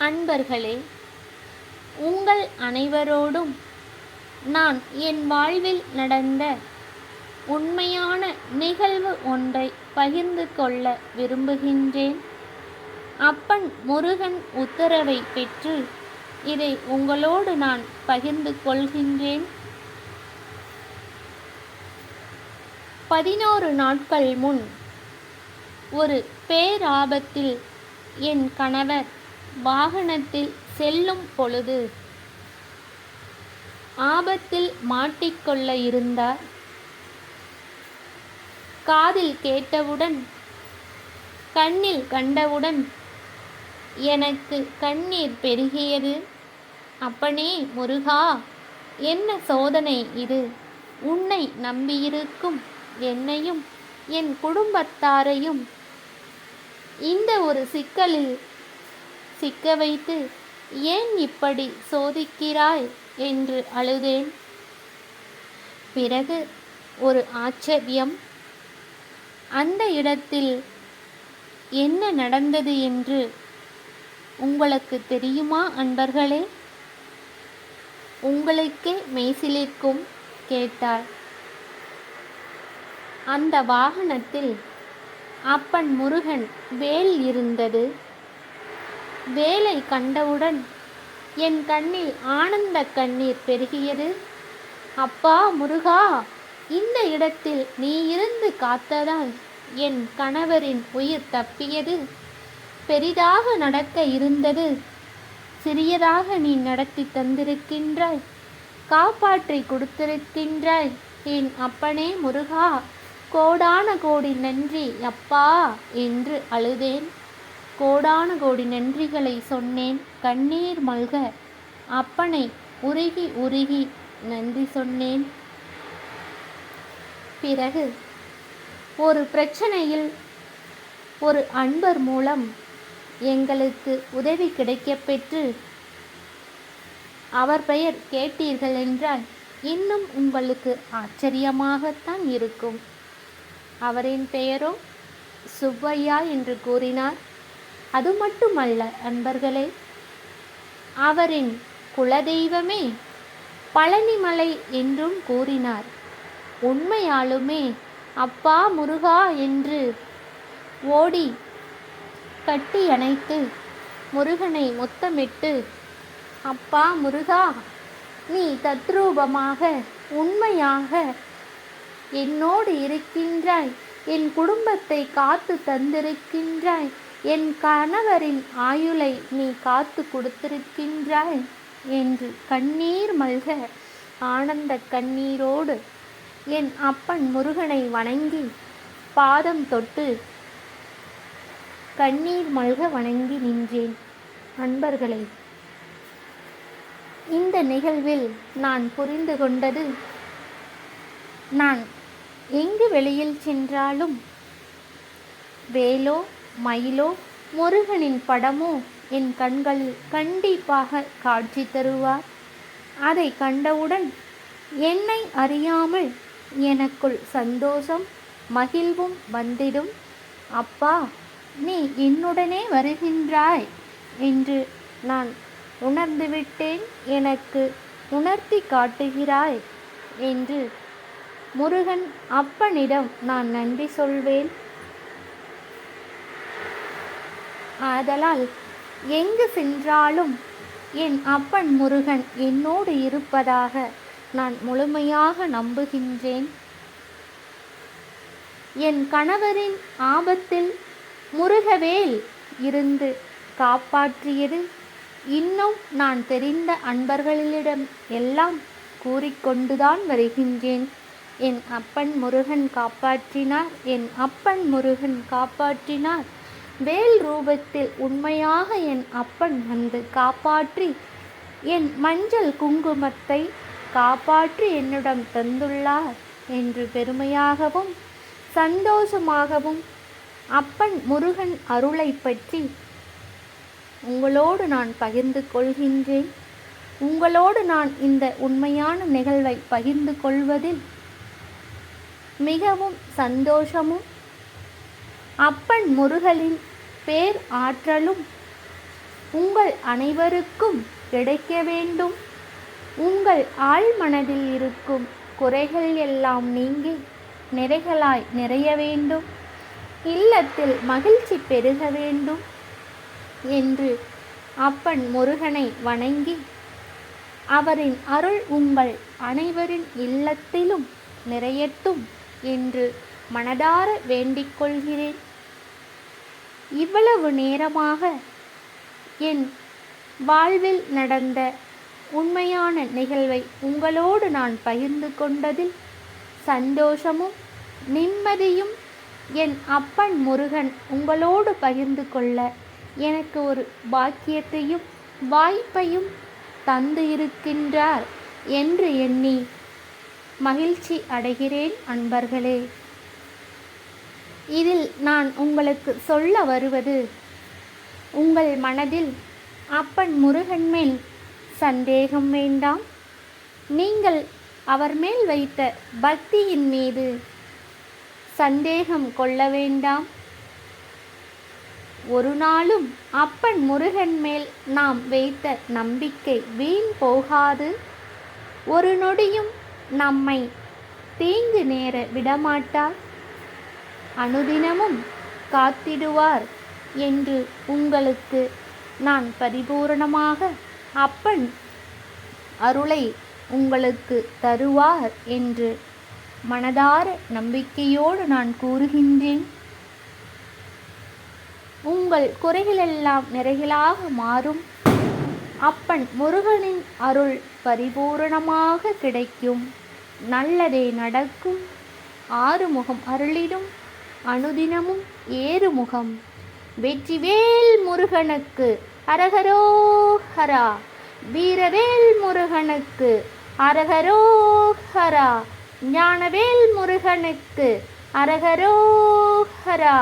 அன்பர்களே, உங்கள் அனைவரோடும் நான் என் வாழ்வில் நடந்த உண்மையான நிகழ்வு ஒன்றை பகிர்ந்து கொள்ள விரும்புகின்றேன். அப்பன் முருகன் உத்தரவை பெற்று இதை உங்களோடு நான் பகிர்ந்து கொள்கின்றேன். 11 நாட்கள் முன் ஒரு பேராபத்தில் என் கணவர் வாகனத்தில் செல்லும் பொழுது ஆபத்தில் மாட்டிக்கொள்ள இருந்தார். காதில் கேட்டவுடன், கண்ணில் கண்டவுடன் எனக்கு கண்ணீர் பெருகியது. அப்பனே முருகா, என்ன சோதனை இது? உன்னை நம்பியிருக்கும் என்னையும் என் குடும்பத்தாரையும் இந்த ஒரு சிக்கலில் சிக்க வைத்து ஏன் இப்படி சோதிக்கிறாய் என்று அழுதேன். பிறகு ஒரு ஆச்சரியம். அந்த இடத்தில் என்ன நடந்தது என்று உங்களுக்கு தெரியுமா அன்பர்களே? உங்களுக்கே மெய்சிலிர்க்கும் கேட்டார். அந்த வாகனத்தில் அப்பன் முருகன் வேல் இருந்தது. வேலை கண்டவுடன் என் கண்ணில் ஆனந்த கண்ணீர் பெருகியது. அப்பா முருகா, இந்த இடத்தில் நீ இருந்து காத்ததால் என் கணவரின் உயிர் தப்பியது. பெரிதாக நடக்க இருந்தது சிறியதாக நீ நடத்தி தந்திருக்கின்றாய், காப்பாற்றி கொடுத்திருக்கின்றாய். என் அப்பனே முருகா, கோடான கோடி நன்றி அப்பா என்று அழுதேன். கோடான கோடி நன்றிகளை சொன்னேன். கண்ணீர் மல்க அப்பனை உருகி உருகி நன்றி சொன்னேன். பிறகு ஒரு பிரச்சனையில் ஒரு அன்பர் மூலம் எங்களுக்கு உதவி கிடைக்கப்பெற்று அவர் பெயர் கேட்டீர்கள் என்றால் இன்னும் உங்களுக்கு ஆச்சரியமாகத்தான் இருக்கும். அவரின் பெயரோ சுப்பையா என்று கூறினார். அது மட்டுமல்ல அன்பர்களே, அவரின் குலதெய்வமே பழனிமலை என்றும் கூறினார். உண்மையாலுமே அப்பா முருகா என்று ஓடி கட்டி அணைத்து முருகனை முத்தமிட்டு, அப்பா முருகா, நீ தத்ரூபமாக உண்மையாக என்னோடு இருக்கின்றாய், என் குடும்பத்தை காத்து தந்திருக்கின்றாய், என் கணவரின் ஆயுளை நீ காத்து கொடுத்திருக்கின்றாய் என்று கண்ணீர் மல்க ஆனந்த கண்ணீரோடு என் அப்பன் முருகனை வணங்கி பாதம் தொட்டு கண்ணீர் மல்க வணங்கி நின்றேன். அன்பர்களே, இந்த நிகழ்வில் நான் புரிந்து கொண்டது, நான் எங்கு வெளியில் சென்றாலும் வேலோ மயிலோ முருகனின் படமோ என் கண்களில் கண்டிப்பாக காட்சி தருவார். அதை கண்டவுடன் என்னை அறியாமல் எனக்குள் சந்தோஷம் மகிழ்வும் வந்திடும். அப்பா, நீ என்னுடனே வருகின்றாய் என்று நான் உணர்ந்துவிட்டேன், எனக்கு உணர்த்தி காட்டுகிறாய் என்று முருகன் அப்பனிடம் நான் நன்றி சொல்வேன். ஆதலால் எங்கு சென்றாலும் என் அப்பன் முருகன் என்னோடு இருப்பதாக நான் முழுமையாக நம்புகின்றேன். என் கணவரின் ஆபத்தில் முருகவேல் இருந்து காப்பாற்றியது இன்னும் நான் தெரிந்த அன்பர்களிடம் எல்லாம் கூறிக்கொண்டுதான் வருகின்றேன். என் அப்பன் முருகன் காப்பாற்றினார், என் அப்பன் முருகன் காப்பாற்றினார். வேல் ரூபத்தில் உண்மையாக என் அப்பன் வந்து காப்பாற்றி என் மஞ்சள் குங்குமத்தை காப்பாற்றி என்னிடம் தந்துள்ளார் என்று பெருமையாகவும் சந்தோஷமாகவும் அப்பன் முருகன் அருளை பற்றி உங்களோடு நான் பகிர்ந்து கொள்கின்றேன். உங்களோடு நான் இந்த உண்மையான நிகழ்வை பகிர்ந்து கொள்வதில் மிகவும் சந்தோஷமும் அப்பன் முருகனின் பேர் ஆற்றலும் உங்கள் அனைவருக்கும் கிடைக்க வேண்டும். உங்கள் ஆழ்மனதில் இருக்கும் குறைகள் எல்லாம் நீங்கி நிறைகளாய் நிறைய வேண்டும். இல்லத்தில் மகிழ்ச்சி பெருக வேண்டும் என்று அப்பன் முருகனை வணங்கி அவரின் அருள் உங்கள் அனைவரின் இல்லத்திலும் நிறையட்டும் என்று மனதார வேண்டிக் கொள்கிறேன். இவ்வளவு நேரமாக என் வாழ்வில் நடந்த உண்மையான நிகழ்வை உங்களோடு நான் பகிர்ந்து கொண்டதில் சந்தோஷமும் நிம்மதியும் என் அப்பன் முருகன் உங்களோடு பகிர்ந்து கொள்ள எனக்கு ஒரு பாக்கியத்தையும் வாய்ப்பையும் தந்து இருக்கின்றார் என்று எண்ணி மகிழ்ச்சி அடைகிறேன் அன்பர்களே. இதில் நான் உங்களுக்கு சொல்ல வருவது, உங்கள் மனதில் அப்பன் முருகன் மேல் சந்தேகம் வேண்டாம். நீங்கள் அவர் மேல் வைத்த பக்தியின் மீது சந்தேகம் கொள்ள வேண்டாம். ஒரு நாளும் அப்பன் முருகன் மேல் நாம் வைத்த நம்பிக்கை வீண் போகாது. ஒரு நொடியும் நம்மை தீங்கு நேர விடமாட்டார். அனுதினமும் காத்திடுவார் என்று உங்களுக்கு நான் பரிபூரணமாக அப்பன் அருளை உங்களுக்கு தருவார் என்று மனதார நம்பிக்கையோடு நான் கூறுகின்றேன். உங்கள் குறைகளெல்லாம் நிறைகளாக மாறும். அப்பன் முருகனின் அருள் பரிபூரணமாக கிடைக்கும். நல்லதே நடக்கும். ஆறுமுகம் அருளிடும். அனுதினமும் ஏறுமுகம். வெற்றிவேல் முருகனுக்கு அரகரோஹரா. வீரவேல் முருகனுக்கு அரகரோஹரா. ஞானவேல் முருகனுக்கு அரகரோஹரா.